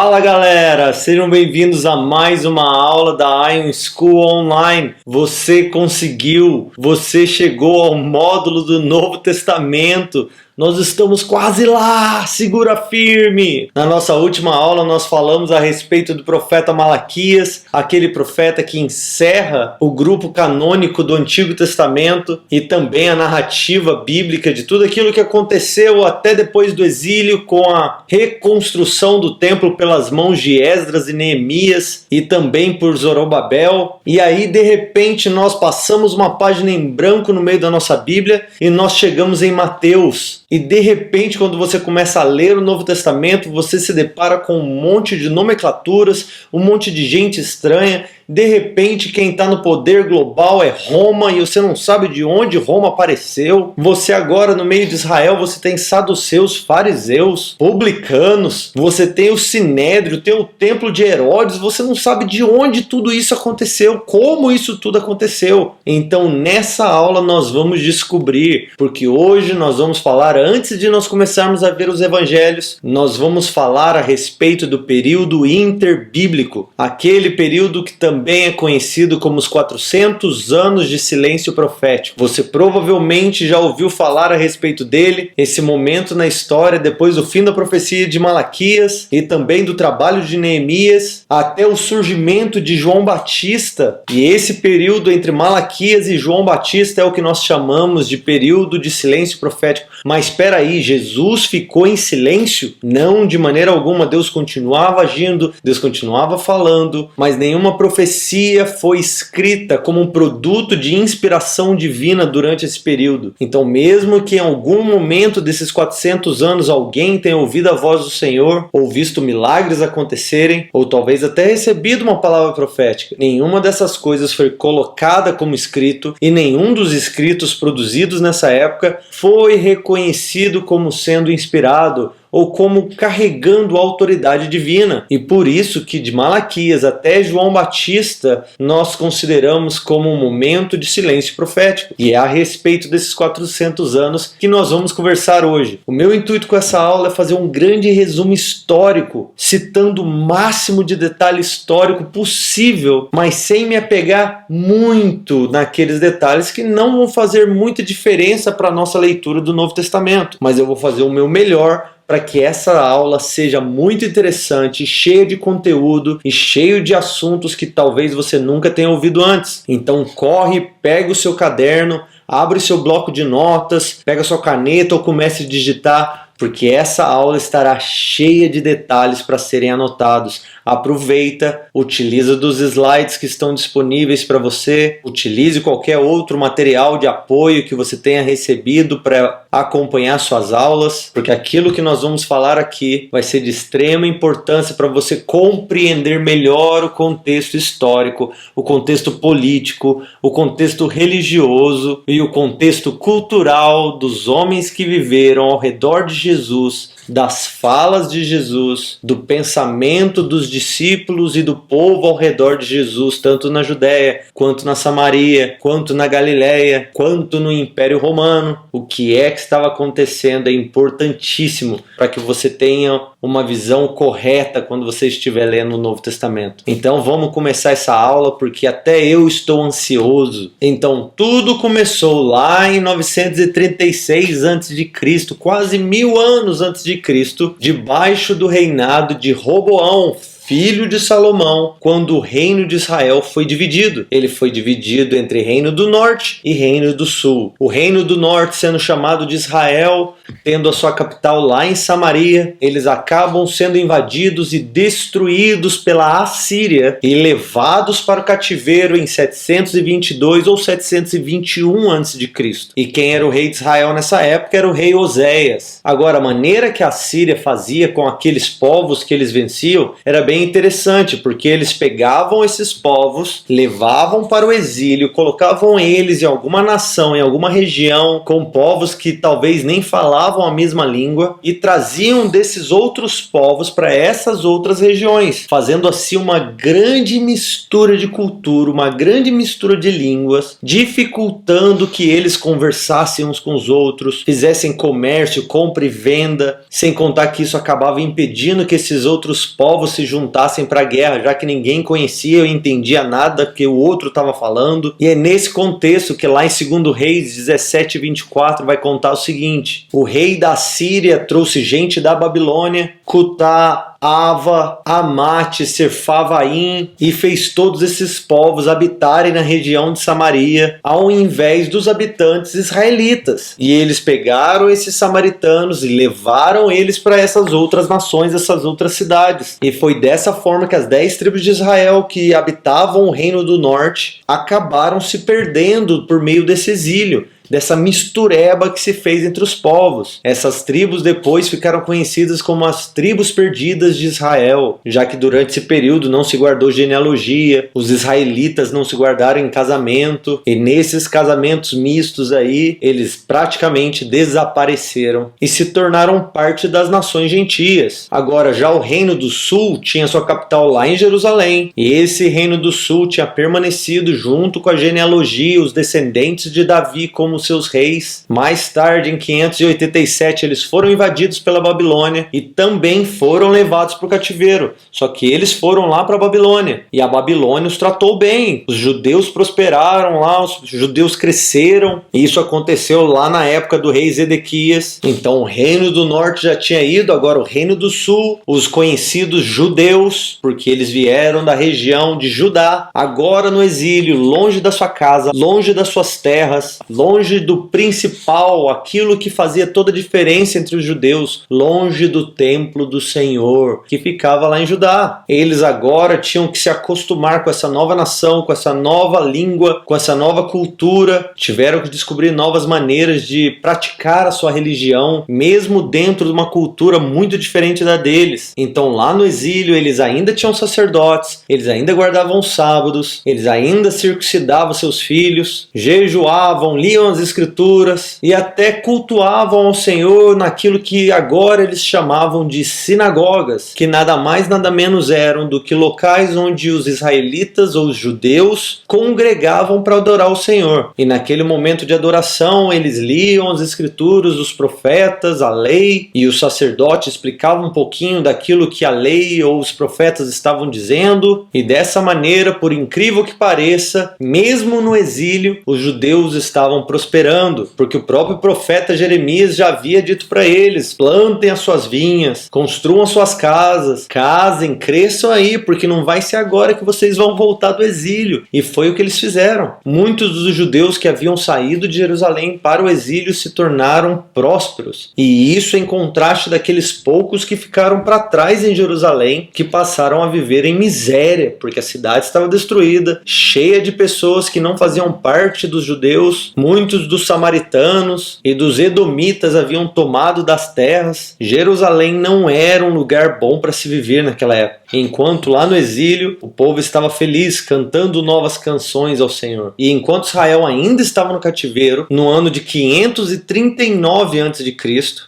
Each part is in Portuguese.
Fala galera, sejam bem-vindos a mais uma aula da Ion School Online. Você conseguiu, você chegou ao módulo do Novo Testamento. Nós estamos quase lá, segura firme! Na nossa última aula nós falamos a respeito do profeta Malaquias, aquele profeta que encerra o grupo canônico do Antigo Testamento e também a narrativa bíblica de tudo aquilo que aconteceu até depois do exílio com a reconstrução do templo pelas mãos de Esdras e Neemias e também por Zorobabel. E aí de repente nós passamos uma página em branco no meio da nossa Bíblia e nós chegamos em Mateus. E de repente, quando você começa a ler o Novo Testamento, você se depara com um monte de nomenclaturas, um monte de gente estranha. De repente, quem está no poder global é Roma e você não sabe de onde Roma apareceu. Você agora, no meio de Israel, você tem saduceus, fariseus, publicanos, você tem o Sinédrio, tem o templo de Herodes, você não sabe de onde tudo isso aconteceu, como isso tudo aconteceu. Então, nessa aula nós vamos descobrir, porque hoje nós vamos falar, antes de nós começarmos a ver os evangelhos, nós vamos falar a respeito do período interbíblico, aquele período que também é conhecido como os 400 anos de silêncio profético. Você provavelmente já ouviu falar a respeito dele, esse momento na história depois do fim da profecia de Malaquias e também do trabalho de Neemias, até o surgimento de João Batista. E esse período entre Malaquias e João Batista é o que nós chamamos de período de silêncio profético. Mas espera aí, Jesus ficou em silêncio? Não, de maneira alguma. Deus continuava agindo, Deus continuava falando, mas nenhuma profecia foi escrita como um produto de inspiração divina durante esse período. Então, mesmo que em algum momento desses 400 anos alguém tenha ouvido a voz do Senhor, ou visto milagres acontecerem, ou talvez até recebido uma palavra profética, nenhuma dessas coisas foi colocada como escrito e nenhum dos escritos produzidos nessa época foi reconhecido como sendo inspirado ou como carregando a autoridade divina. E por isso que de Malaquias até João Batista nós consideramos como um momento de silêncio profético. E é a respeito desses 400 anos que nós vamos conversar hoje. O meu intuito com essa aula é fazer um grande resumo histórico, citando o máximo de detalhe histórico possível, mas sem me apegar muito naqueles detalhes que não vão fazer muita diferença para a nossa leitura do Novo Testamento. Mas eu vou fazer o meu melhor para que essa aula seja muito interessante, cheia de conteúdo e cheio de assuntos que talvez você nunca tenha ouvido antes. Então corre, pega o seu caderno, abre o seu bloco de notas, pega a sua caneta ou comece a digitar, porque essa aula estará cheia de detalhes para serem anotados. Aproveita, utiliza dos slides que estão disponíveis para você, utilize qualquer outro material de apoio que você tenha recebido para acompanhar suas aulas, porque aquilo que nós vamos falar aqui vai ser de extrema importância para você compreender melhor o contexto histórico, o contexto político, o contexto religioso e o contexto cultural dos homens que viveram ao redor de Jesus, das falas de Jesus, do pensamento dos discípulos e do povo ao redor de Jesus, tanto na Judéia, quanto na Samaria, quanto na Galileia, quanto no Império Romano. O que é que estava acontecendo é importantíssimo para que você tenha uma visão correta quando você estiver lendo o Novo Testamento. Então vamos começar essa aula, porque até eu estou ansioso. Então tudo começou lá em 936 a.C., quase 1000 anos antes de Cristo, debaixo do reinado de Roboão, filho de Salomão, quando o reino de Israel foi dividido. Ele foi dividido entre reino do norte e reino do sul. O reino do norte sendo chamado de Israel, tendo a sua capital lá em Samaria, eles acabam sendo invadidos e destruídos pela Assíria e levados para o cativeiro em 722 ou 721 a.C. E quem era o rei de Israel nessa época era o rei Oséias. Agora, a maneira que a Assíria fazia com aqueles povos que eles venciam era bem bem interessante, porque eles pegavam esses povos, levavam para o exílio, colocavam eles em alguma nação, em alguma região, com povos que talvez nem falavam a mesma língua, e traziam desses outros povos para essas outras regiões, fazendo assim uma grande mistura de cultura, uma grande mistura de línguas, dificultando que eles conversassem uns com os outros, fizessem comércio, compra e venda, sem contar que isso acabava impedindo que esses outros povos se juntassem para a guerra, já que ninguém conhecia ou entendia nada que o outro estava falando. E é nesse contexto que lá em 2 Reis 17:24 vai contar o seguinte: o rei da Síria trouxe gente da Babilônia, Cutá, Ava, Amate, Sepharvaim, e fez todos esses povos habitarem na região de Samaria, ao invés dos habitantes israelitas. E eles pegaram esses samaritanos e levaram eles para essas outras nações, essas outras cidades. E foi dessa forma que as 10 tribos de Israel que habitavam o reino do norte acabaram se perdendo por meio desse exílio, dessa mistureba que se fez entre os povos. Essas tribos depois ficaram conhecidas como as tribos perdidas de Israel, já que durante esse período não se guardou genealogia, os israelitas não se guardaram em casamento, e nesses casamentos mistos aí, eles praticamente desapareceram e se tornaram parte das nações gentias. Agora, já o Reino do Sul tinha sua capital lá em Jerusalém, e esse Reino do Sul tinha permanecido junto com a genealogia, os descendentes de Davi como seus reis. Mais tarde, em 587, eles foram invadidos pela Babilônia e também foram levados para o cativeiro. Só que eles foram lá para a Babilônia e a Babilônia os tratou bem. Os judeus prosperaram lá, os judeus cresceram, e isso aconteceu lá na época do rei Zedequias. Então o reino do norte já tinha ido, agora o reino do sul, os conhecidos judeus, porque eles vieram da região de Judá, agora no exílio, longe da sua casa, longe das suas terras, longe do principal, aquilo que fazia toda a diferença entre os judeus, longe do templo do Senhor, que ficava lá em Judá. Eles agora tinham que se acostumar com essa nova nação, com essa nova língua, com essa nova cultura, tiveram que descobrir novas maneiras de praticar a sua religião, mesmo dentro de uma cultura muito diferente da deles. Então lá no exílio eles ainda tinham sacerdotes, eles ainda guardavam os sábados, eles ainda circuncidavam seus filhos, jejuavam, liam as escrituras e até cultuavam ao Senhor naquilo que agora eles chamavam de sinagogas, que nada mais nada menos eram do que locais onde os israelitas ou os judeus congregavam para adorar o Senhor. E naquele momento de adoração eles liam as escrituras, os profetas, a lei, e o sacerdote explicava um pouquinho daquilo que a lei ou os profetas estavam dizendo, e dessa maneira, por incrível que pareça, mesmo no exílio, os judeus estavam prosperando, porque o próprio profeta Jeremias já havia dito para eles: plantem as suas vinhas, construam suas casas, casem, cresçam aí, porque não vai ser agora que vocês vão voltar do exílio. E foi o que eles fizeram. Muitos dos judeus que haviam saído de Jerusalém para o exílio se tornaram prósperos, e isso em contraste daqueles poucos que ficaram para trás em Jerusalém, que passaram a viver em miséria, porque a cidade estava destruída, cheia de pessoas que não faziam parte dos judeus. Muitos dos samaritanos e dos edomitas haviam tomado das terras. Jerusalém não era um lugar bom para se viver naquela época. Enquanto lá no exílio o povo estava feliz, cantando novas canções ao Senhor. E enquanto Israel ainda estava no cativeiro, no ano de 539 a.C.,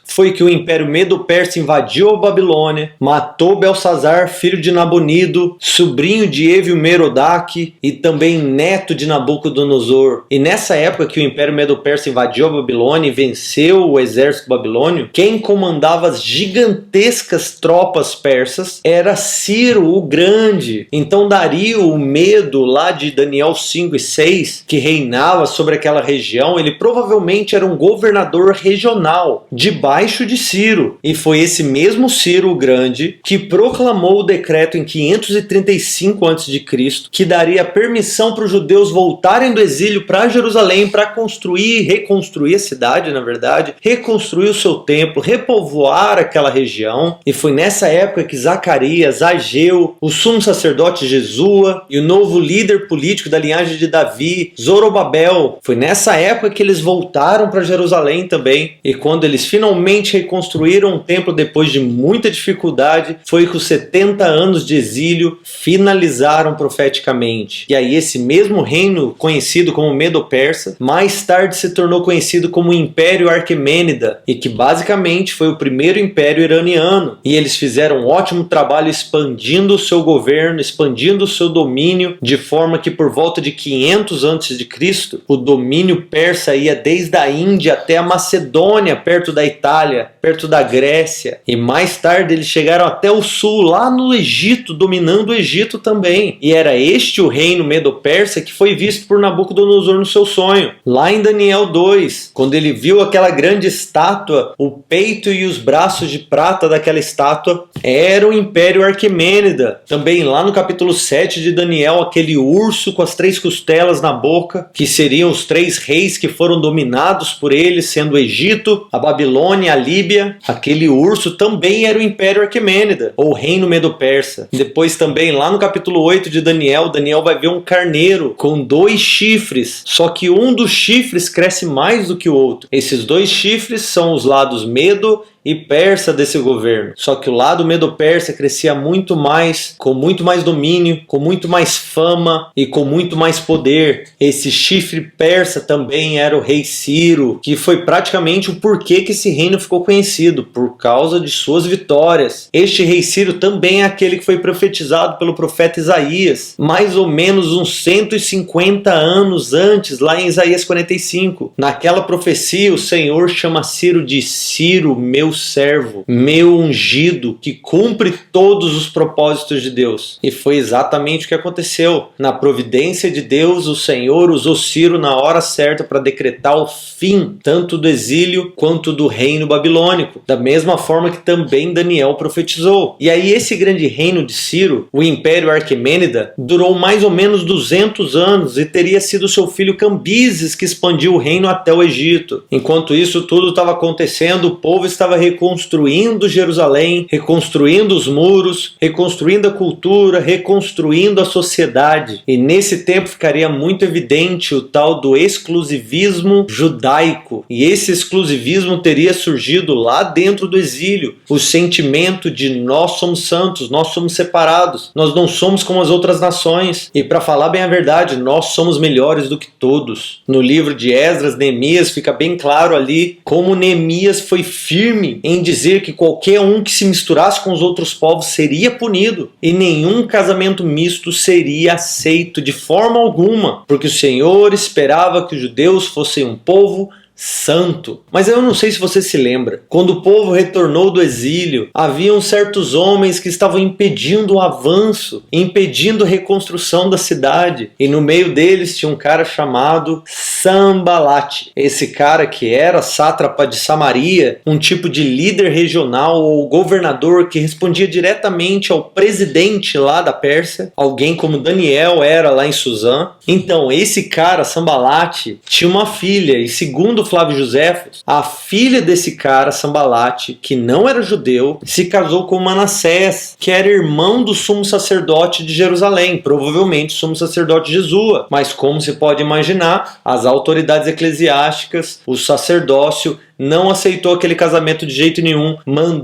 foi que o Império Medo-Persa invadiu a Babilônia, matou Belsazar, filho de Nabonido, sobrinho de Evil-Merodach e também neto de Nabucodonosor. E nessa época que o Império Medo-Persa invadiu a Babilônia e venceu o exército babilônio, quem comandava as gigantescas tropas persas era Ciro o Grande. Então Dario, o Medo, lá de Daniel 5 e 6, que reinava sobre aquela região, ele provavelmente era um governador regional, debaixo de Ciro. E foi esse mesmo Ciro o Grande que proclamou o decreto em 535 a.C., que daria permissão para os judeus voltarem do exílio para Jerusalém para construir reconstruir a cidade, na verdade, reconstruir o seu templo, repovoar aquela região. E foi nessa época que Zacarias, Ageu, o sumo sacerdote Jesua e o novo líder político da linhagem de Davi, Zorobabel, foi nessa época que eles voltaram para Jerusalém também. E quando eles finalmente reconstruíram o templo depois de muita dificuldade, foi que os 70 anos de exílio finalizaram profeticamente. E aí esse mesmo reino conhecido como Medo-Persa, mais tarde se tornou conhecido como Império Aquemênida, e que basicamente foi o primeiro império iraniano. E eles fizeram um ótimo trabalho expandindo o seu governo, expandindo o seu domínio, de forma que por volta de 500 a.C., o domínio persa ia desde a Índia até a Macedônia, perto da Itália, perto da Grécia. E mais tarde eles chegaram até o sul, lá no Egito, dominando o Egito também. E era este o reino Medo-Persa que foi visto por Nabucodonosor no seu sonho. Lá em Daniel 2, quando ele viu aquela grande estátua, o peito e os braços de prata daquela estátua era o Império Aquemênida. Também lá no capítulo 7 de Daniel, aquele urso com as 3 costelas na boca, que seriam os 3 reis que foram dominados por ele, sendo o Egito, a Babilônia, a Líbia. Aquele urso também era o Império Aquemênida, ou Reino Medo-Persa. Depois também lá no capítulo 8 de Daniel, Daniel vai ver um carneiro com 2 chifres, só que um dos chifres cresce mais do que o outro. Esses 2 chifres são os lados Medo e Persa desse governo. Só que o lado Medo-Persa crescia muito mais, com muito mais domínio, com muito mais fama e com muito mais poder. Esse chifre persa também era o rei Ciro, que foi praticamente o porquê que esse reino ficou conhecido, por causa de suas vitórias. Este rei Ciro também é aquele que foi profetizado pelo profeta Isaías, mais ou menos uns 150 anos antes, lá em Isaías 45. Naquela profecia, o Senhor chama Ciro de Ciro, meu servo, meu ungido, que cumpre todos os propósitos de Deus. E foi exatamente o que aconteceu. Na providência de Deus, o Senhor usou Ciro na hora certa para decretar o fim tanto do exílio quanto do reino babilônico, da mesma forma que também Daniel profetizou. E aí esse grande reino de Ciro, o Império Aquemênida, durou mais ou menos 200 anos e teria sido seu filho Cambises que expandiu o reino até o Egito. Enquanto isso tudo estava acontecendo, o povo estava reconstruindo Jerusalém, reconstruindo os muros, reconstruindo a cultura, reconstruindo a sociedade. E nesse tempo ficaria muito evidente o tal do exclusivismo judaico. E esse exclusivismo teria surgido lá dentro do exílio. O sentimento de nós somos santos, nós somos separados, nós não somos como as outras nações. E para falar bem a verdade, nós somos melhores do que todos. No livro de Esdras, Neemias, fica bem claro ali como Neemias foi firme em dizer que qualquer um que se misturasse com os outros povos seria punido e nenhum casamento misto seria aceito de forma alguma, porque o Senhor esperava que os judeus fossem um povo santo. Mas eu não sei se você se lembra, quando o povo retornou do exílio, haviam certos homens que estavam impedindo o avanço, impedindo a reconstrução da cidade, e no meio deles tinha um cara chamado Sambalate. Esse cara que era sátrapa de Samaria, um tipo de líder regional ou governador que respondia diretamente ao presidente lá da Pérsia, alguém como Daniel era lá em Suzã. Então esse cara, Sambalate, tinha uma filha, e segundo Flávio Joséfos, a filha desse cara, Sambalate, que não era judeu, se casou com Manassés, que era irmão do sumo sacerdote de Jerusalém, provavelmente sumo sacerdote Jesua. Mas como se pode imaginar, as autoridades eclesiásticas, o sacerdócio, não aceitou aquele casamento de jeito nenhum,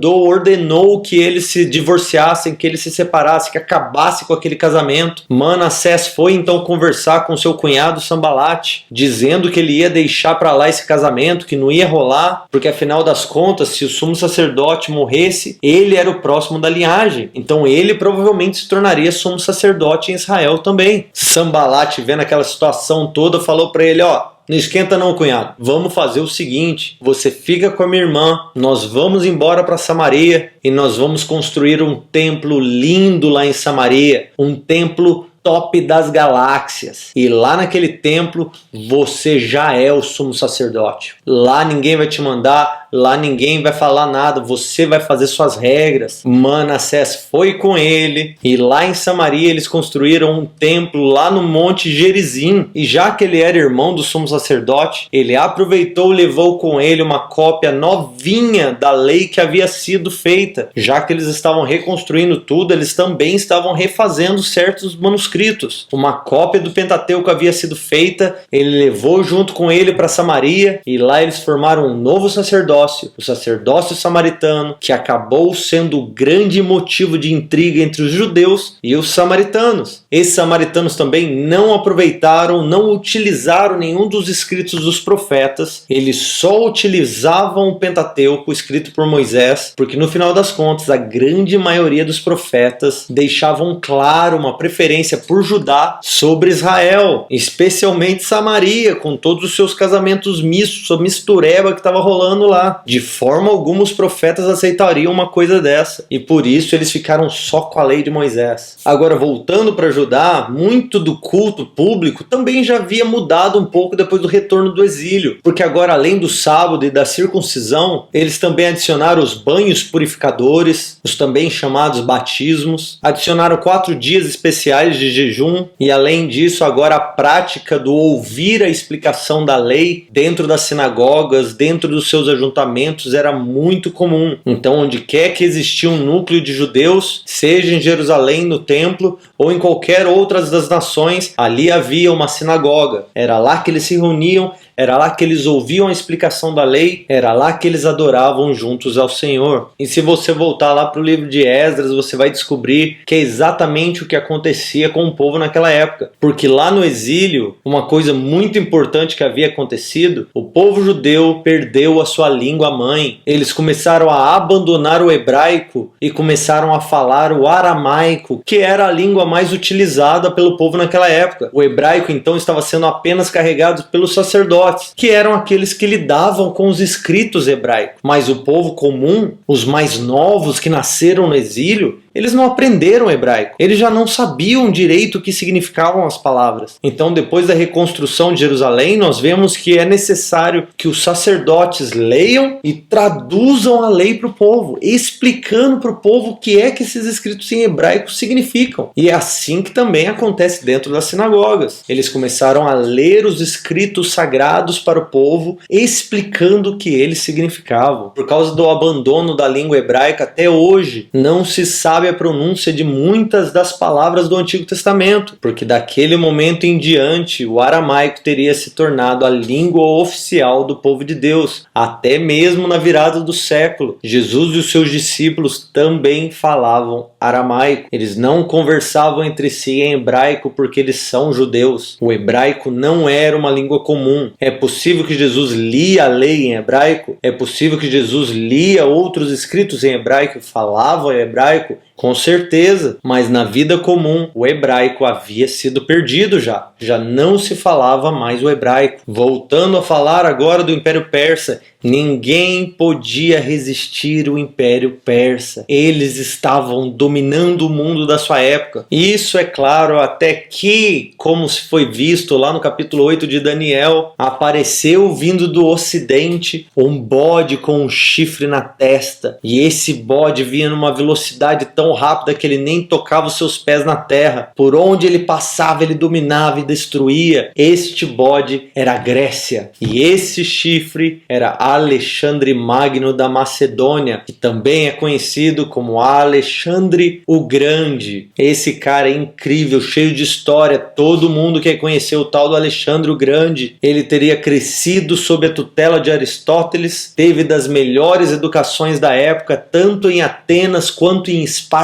ordenou que eles se divorciassem, que eles se separassem, que acabasse com aquele casamento. Manassés foi então conversar com seu cunhado Sambalate, dizendo que ele ia deixar para lá esse casamento, que não ia rolar, porque afinal das contas, se o sumo sacerdote morresse, ele era o próximo da linhagem, então ele provavelmente se tornaria sumo sacerdote em Israel também. Sambalate, vendo aquela situação toda, falou para ele: não esquenta não, cunhado. Vamos fazer o seguinte, você fica com a minha irmã, nós vamos embora para Samaria e nós vamos construir um templo lindo lá em Samaria, um templo top das galáxias. E lá naquele templo, você já é o sumo sacerdote. Lá ninguém vai te mandar, lá ninguém vai falar nada, você vai fazer suas regras. Manassés foi com ele, e lá em Samaria eles construíram um templo lá no Monte Gerizim. E já que ele era irmão do sumo sacerdote, ele aproveitou e levou com ele uma cópia novinha da lei que havia sido feita. Já que eles estavam reconstruindo tudo, eles também estavam refazendo certos manuscritos. Uma cópia do Pentateuco havia sido feita, ele levou junto com ele para Samaria, e lá eles formaram um novo sacerdócio, o sacerdócio samaritano, que acabou sendo o grande motivo de intriga entre os judeus e os samaritanos. Esses samaritanos também não aproveitaram, não utilizaram nenhum dos escritos dos profetas, eles só utilizavam o Pentateuco escrito por Moisés, porque no final das contas a grande maioria dos profetas deixavam claro uma preferência por Judá sobre Israel, especialmente Samaria, com todos os seus casamentos mistos, a mistureba que estava rolando lá. De forma alguma os profetas aceitariam uma coisa dessa, e por isso eles ficaram só com a lei de Moisés. Agora, voltando para Judá, muito do culto público também já havia mudado um pouco depois do retorno do exílio, porque agora, além do sábado e da circuncisão, eles também adicionaram os banhos purificadores, os também chamados batismos, adicionaram 4 dias especiais de jejum, e além disso, agora a prática do ouvir a explicação da lei dentro das sinagogas, dentro dos seus ajuntamentos, era muito comum. Então, onde quer que existia um núcleo de judeus, seja em Jerusalém, no templo, ou em qualquer outra das nações, ali havia uma sinagoga. Era lá que eles se reuniam, era lá que eles ouviam a explicação da lei, era lá que eles adoravam juntos ao Senhor. E se você voltar lá para o livro de Esdras, você vai descobrir que é exatamente o que acontecia com o povo naquela época. Porque lá no exílio, uma coisa muito importante que havia acontecido, o povo judeu perdeu a sua língua mãe. Eles começaram a abandonar o hebraico e começaram a falar o aramaico, que era a língua mais utilizada pelo povo naquela época. O hebraico então estava sendo apenas carregado pelos sacerdotes, que eram aqueles que lidavam com os escritos hebraicos. Mas o povo comum, os mais novos que nasceram no exílio, eles não aprenderam hebraico. Eles já não sabiam direito o que significavam as palavras. Então, depois da reconstrução de Jerusalém, nós vemos que é necessário que os sacerdotes leiam e traduzam a lei para o povo, explicando para o povo o que é que esses escritos em hebraico significam. E é assim que também acontece dentro das sinagogas. Eles começaram a ler os escritos sagrados para o povo, explicando o que eles significavam. Por causa do abandono da língua hebraica, até hoje não se sabe a pronúncia de muitas das palavras do Antigo Testamento, porque daquele momento em diante o aramaico teria se tornado a língua oficial do povo de Deus. Até mesmo na virada do século, Jesus e os seus discípulos também falavam aramaico. Eles não conversavam entre si em hebraico porque eles são judeus. O hebraico não era uma língua comum. É possível que Jesus lia a lei em hebraico? É possível que Jesus lia outros escritos em hebraico e falava em hebraico? Com certeza, mas na vida comum o hebraico havia sido perdido já não se falava mais o hebraico. Voltando a falar agora do Império Persa, ninguém podia resistir ao Império Persa. Eles estavam dominando o mundo da sua época. Isso é claro até que, como se foi visto lá no capítulo 8 de Daniel, apareceu vindo do ocidente um bode com um chifre na testa. E esse bode vinha numa velocidade tão rápida que ele nem tocava os seus pés na terra. Por onde ele passava, ele dominava e destruía. Este bode era a Grécia. E esse chifre era Alexandre Magno da Macedônia, que também é conhecido como Alexandre o Grande. Esse cara é incrível, cheio de história. Todo mundo quer conhecer o tal do Alexandre o Grande. Ele teria crescido sob a tutela de Aristóteles, teve das melhores educações da época, tanto em Atenas quanto em Esparta.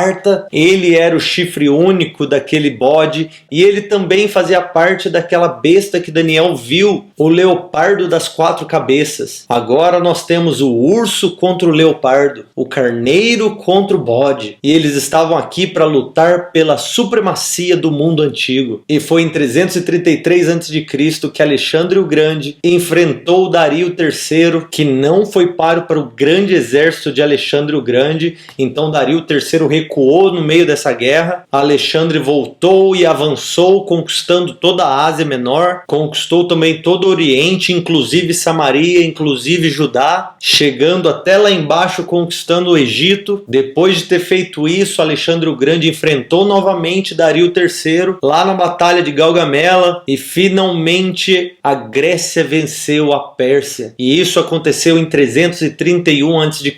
Ele era o chifre único daquele bode e ele também fazia parte daquela besta que Daniel viu, o leopardo das 4 cabeças. Agora agora nós temos o urso contra o leopardo, o carneiro contra o bode, e eles estavam aqui para lutar pela supremacia do mundo antigo. E foi em 333 a.C. que Alexandre o Grande enfrentou Dario III, que não foi páreo para o grande exército de Alexandre o Grande. Então Dario III recuou no meio dessa guerra. Alexandre voltou e avançou, conquistando toda a Ásia Menor, conquistou também todo o Oriente, inclusive Samaria, inclusive Judá, chegando até lá embaixo, conquistando o Egito. Depois de ter feito isso, Alexandre o Grande enfrentou novamente Dario III lá na Batalha de Gaugamela, e finalmente a Grécia venceu a Pérsia. E isso aconteceu em 331 a.C.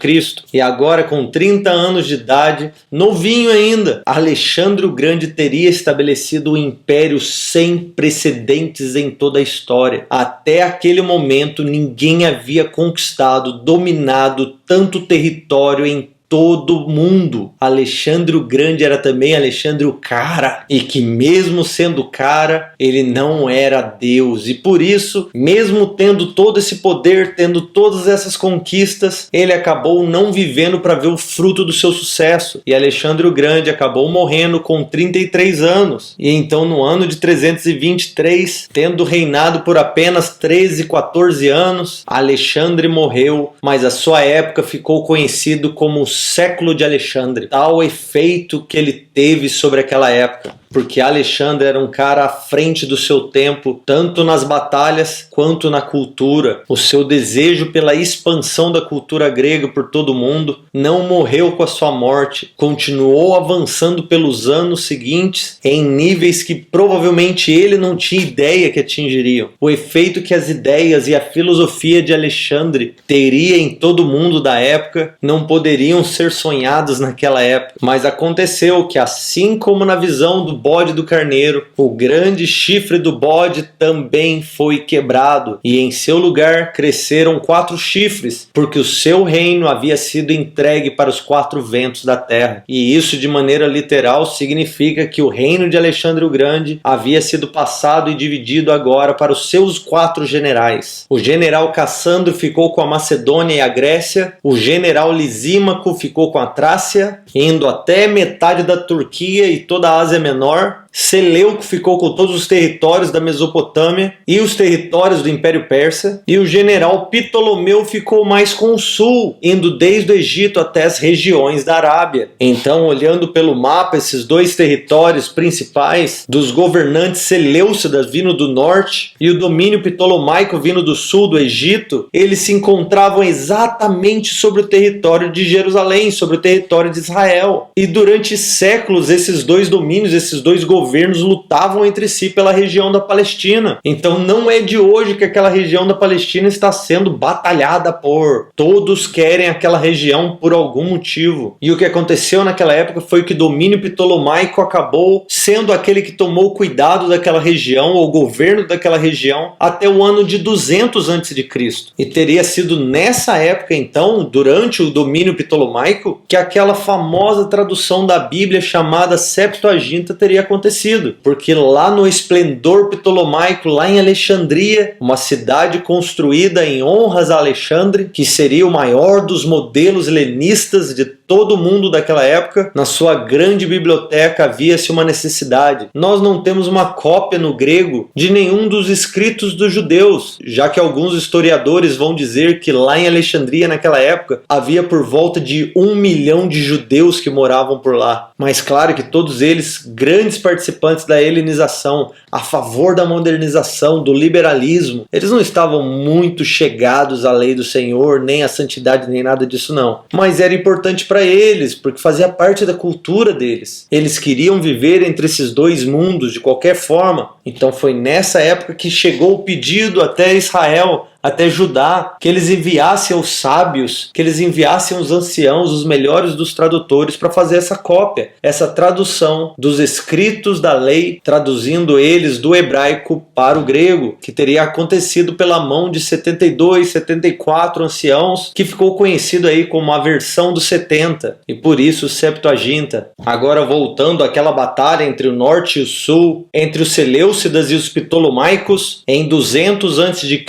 E agora, com 30 anos de idade, novinho ainda, Alexandre o Grande teria estabelecido um império sem precedentes em toda a história. Até aquele momento, ninguém havia conquistado, dominado tanto território em todo mundo. Alexandre o Grande era também Alexandre o Cara, e que mesmo sendo cara, ele não era Deus, e por isso, mesmo tendo todo esse poder, tendo todas essas conquistas, ele acabou não vivendo para ver o fruto do seu sucesso, e Alexandre o Grande acabou morrendo com 33 anos, e então no ano de 323, tendo reinado por apenas 13, 14 anos, Alexandre morreu, mas a sua época ficou conhecido como o século de Alexandre, tal efeito que ele teve sobre aquela época, porque Alexandre era um cara à frente do seu tempo, tanto nas batalhas quanto na cultura. O seu desejo pela expansão da cultura grega por todo o mundo não morreu com a sua morte, continuou avançando pelos anos seguintes em níveis que provavelmente ele não tinha ideia que atingiriam. O efeito que as ideias e a filosofia de Alexandre teria em todo o mundo da época não poderiam ser sonhados naquela época, mas aconteceu que, assim como na visão do bode do carneiro, o grande chifre do bode também foi quebrado, e em seu lugar cresceram 4 chifres, porque o seu reino havia sido entregue para os 4 ventos da terra. E isso, de maneira literal, significa que o reino de Alexandre o Grande havia sido passado e dividido agora para os seus 4 generais. O general Cassandro ficou com a Macedônia e a Grécia, o general Lisímaco ficou com a Trácia, indo até metade da Turquia e toda a Ásia Menor. Seleuco ficou com todos os territórios da Mesopotâmia e os territórios do Império Persa, e o general Ptolomeu ficou mais com o sul, indo desde o Egito até as regiões da Arábia. Então, olhando pelo mapa, esses 2 territórios principais dos governantes seleucidas vindo do norte e o domínio ptolomaico vindo do sul do Egito, eles se encontravam exatamente sobre o território de Jerusalém, sobre o território de Israel. E durante séculos, esses 2 domínios, esses 2 governos lutavam entre si pela região da Palestina. Então não é de hoje que aquela região da Palestina está sendo batalhada por. Todos querem aquela região por algum motivo. E o que aconteceu naquela época foi que o domínio ptolomaico acabou sendo aquele que tomou cuidado daquela região, ou governo daquela região, até o ano de 200 a.C. E teria sido nessa época, então, durante o domínio ptolomaico, que aquela famosa tradução da Bíblia chamada Septuaginta teria acontecido, porque lá no esplendor ptolomaico, lá em Alexandria, uma cidade construída em honras a Alexandre, que seria o maior dos modelos helenistas de todo mundo daquela época, na sua grande biblioteca havia-se uma necessidade. Nós não temos uma cópia no grego de nenhum dos escritos dos judeus, já que alguns historiadores vão dizer que lá em Alexandria, naquela época, havia por volta de 1 milhão de judeus que moravam por lá. Mas claro que todos eles, grandes participantes da helenização, a favor da modernização, do liberalismo, eles não estavam muito chegados à lei do Senhor, nem à santidade, nem nada disso não. Mas era importante para eles, porque fazia parte da cultura deles. Eles queriam viver entre esses 2 mundos de qualquer forma. Então foi nessa época que chegou o pedido até Israel, até Judá, que eles enviassem os sábios, que eles enviassem os anciãos, os melhores dos tradutores, para fazer essa cópia, essa tradução dos escritos da lei, traduzindo eles do hebraico para o grego, que teria acontecido pela mão de 72, 74 anciãos, que ficou conhecido aí como a versão dos 70, e por isso Septuaginta. Agora voltando àquela batalha entre o norte e o sul, entre os seleucidas e os ptolomaicos, em 200 a.C.,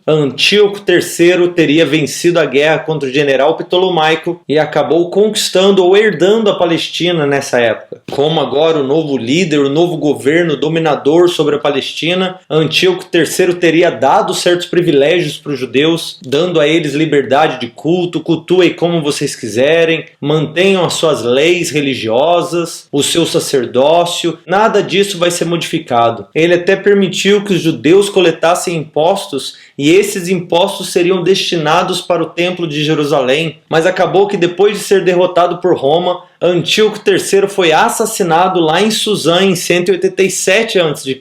Antíoco III teria vencido a guerra contra o general Ptolomaico e acabou conquistando ou herdando a Palestina nessa época. Como agora o novo líder, o novo governo dominador sobre a Palestina, Antíoco III teria dado certos privilégios para os judeus, dando a eles liberdade de culto, cultuem como vocês quiserem, mantenham as suas leis religiosas, o seu sacerdócio, nada disso vai ser modificado. Ele até permitiu que os judeus coletassem impostos e esses impostos seriam destinados para o Templo de Jerusalém, mas acabou que depois de ser derrotado por Roma, Antíoco III foi assassinado lá em Suzã em 187 a.C.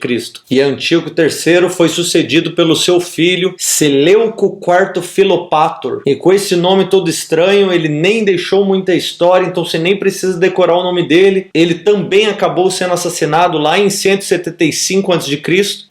E Antíoco III foi sucedido pelo seu filho Seleuco IV Filopator. E com esse nome todo estranho, ele nem deixou muita história, então você nem precisa decorar o nome dele. Ele também acabou sendo assassinado lá em 175 a.C.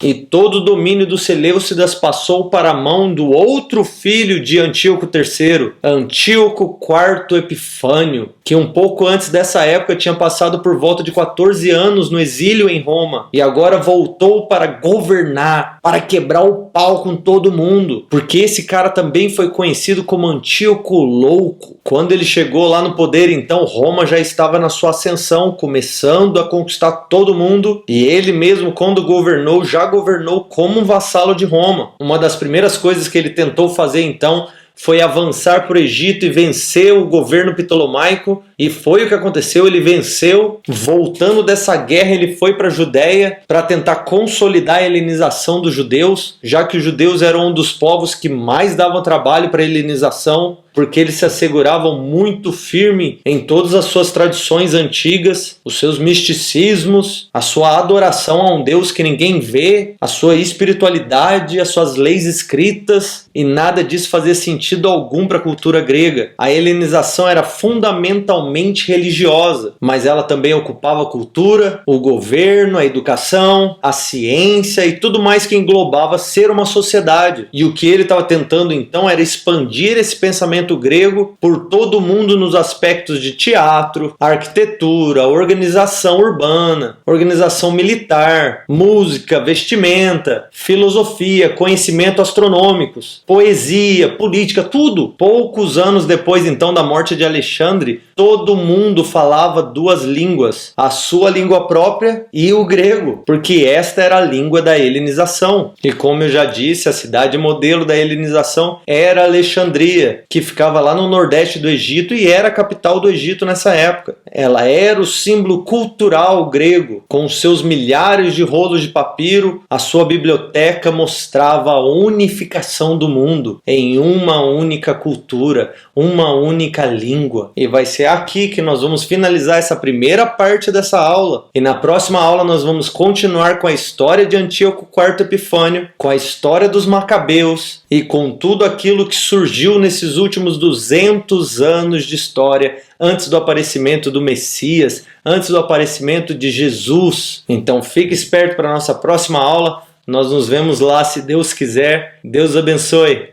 e todo o domínio dos Seleucidas passou para a mão do outro filho de Antíoco III, Antíoco IV Epifânio, que um pouco antes dessa época tinha passado por volta de 14 anos no exílio em Roma e agora voltou para governar, para quebrar o pau com todo mundo, porque esse cara também foi conhecido como Antíoco Louco. Quando ele chegou lá no poder, então Roma já estava na sua ascensão, começando a conquistar todo mundo, e ele mesmo, quando governou, já governou como um vassalo de Roma. Uma das primeiras coisas que ele tentou fazer então foi avançar para o Egito e vencer o governo ptolomaico, e foi o que aconteceu. Ele venceu. Voltando dessa guerra, ele foi para a Judéia para tentar consolidar a helenização dos judeus, já que os judeus eram um dos povos que mais davam trabalho para a helenização, porque eles se asseguravam muito firme em todas as suas tradições antigas, os seus misticismos, a sua adoração a um Deus que ninguém vê, a sua espiritualidade, as suas leis escritas, e nada disso fazia sentido algum para a cultura grega. A helenização era fundamentalmente religiosa, mas ela também ocupava a cultura, o governo, a educação, a ciência e tudo mais que englobava ser uma sociedade. E o que ele estava tentando então era expandir esse pensamento grego por todo o mundo nos aspectos de teatro, arquitetura, organização urbana, organização militar, música, vestimenta, filosofia, conhecimento astronômicos, poesia, política, tudo. Poucos anos depois então da morte de Alexandre, todo mundo falava duas línguas, a sua língua própria e o grego, porque esta era a língua da helenização. E como eu já disse, a cidade modelo da helenização era Alexandria, que ficava lá no nordeste do Egito e era a capital do Egito nessa época. Ela era o símbolo cultural grego, com seus milhares de rolos de papiro. A sua biblioteca mostrava a unificação do mundo em uma única cultura, uma única língua. E vai ser aqui que nós vamos finalizar essa primeira parte dessa aula. E na próxima aula nós vamos continuar com a história de Antíoco IV Epifânio, com a história dos Macabeus e com tudo aquilo que surgiu nesses últimos 200 anos de história, antes do aparecimento do Messias, antes do aparecimento de Jesus. Então fique esperto para a nossa próxima aula. Nós nos vemos lá, se Deus quiser. Deus abençoe.